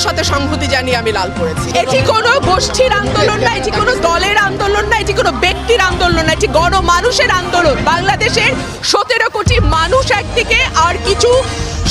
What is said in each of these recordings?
সাথে সংহতি জানিয়ে আমি লাল পড়েছি। এটি কোনো গোষ্ঠীর আন্দোলন না, এটি কোনো দলের আন্দোলন না, এটি কোনো ব্যক্তির আন্দোলন না, এটি গণমানুষের আন্দোলন। বাংলাদেশের 17 কোটি মানুষ একদিকে আর কিছু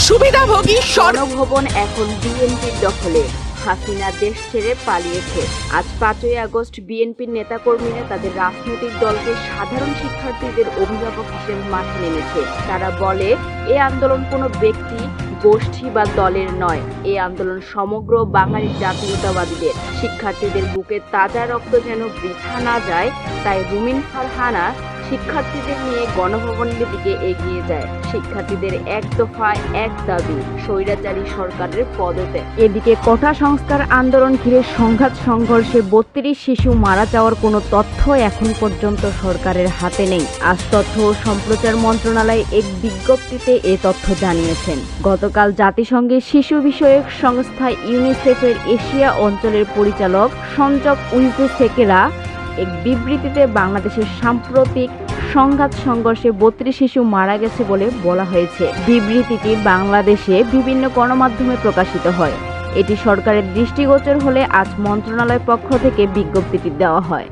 সুবিধাভোগী গণভবন এখন বিএনপির দখলে। হাসিনা দেশ ছেড়ে পালিয়েছে। আজ 5ই আগস্ট বিএনপির নেতাকর্মীরা তাদের রাজনৈতিক দলকে সাধারণ শিক্ষার্থীদের অভিভাবক হিসেবে মাঠে নেমেছে। তারা বলে এই আন্দোলন কোনো ব্যক্তি, গোষ্ঠী বা দলের নয়, এই আন্দোলন সমগ্র বাঙালি জাতীয়তাবাদীদের। শিক্ষার্থীদের বুকে তাজা রক্ত যেন বৃথা না যায়, তাই রুমিন ফারহানা শিক্ষার্থীদের নিয়ে গণভবনের দিকে এগিয়ে যায়। শিক্ষার্থীদের এক দফা এক দাবি, স্বৈরাচারী সরকারের পদত্যাগ। এদিকে কোটা সংস্কার আন্দোলন ঘিরে সংঘাত সংঘর্ষে 32 শিশু মারা যাওয়ার কোনো তথ্য এখন পর্যন্ত সরকারের হাতে নেই। আজ তথ্য ও সম্প্রচার মন্ত্রণালয় এক বিজ্ঞপ্তিতে এ তথ্য জানিয়েছেন। গতকাল জাতিসংঘের শিশু বিষয়ক সংস্থা ইউনিসেফের এশিয়া অঞ্চলের পরিচালক সঞ্জক উইজেসেকেরা এক বিবৃতিতে বাংলাদেশের সাম্প্রতিক সংঘাত সংঘর্ষে 32 শিশু মারা গেছে বলে বলা হয়েছে। বিবৃতিটি বাংলাদেশে বিভিন্ন গণমাধ্যমে প্রকাশিত হয়। এটি সরকারের দৃষ্টিগোচর হলে আজ মন্ত্রণালয় পক্ষ থেকে বিজ্ঞপ্তিটি দেওয়া হয়।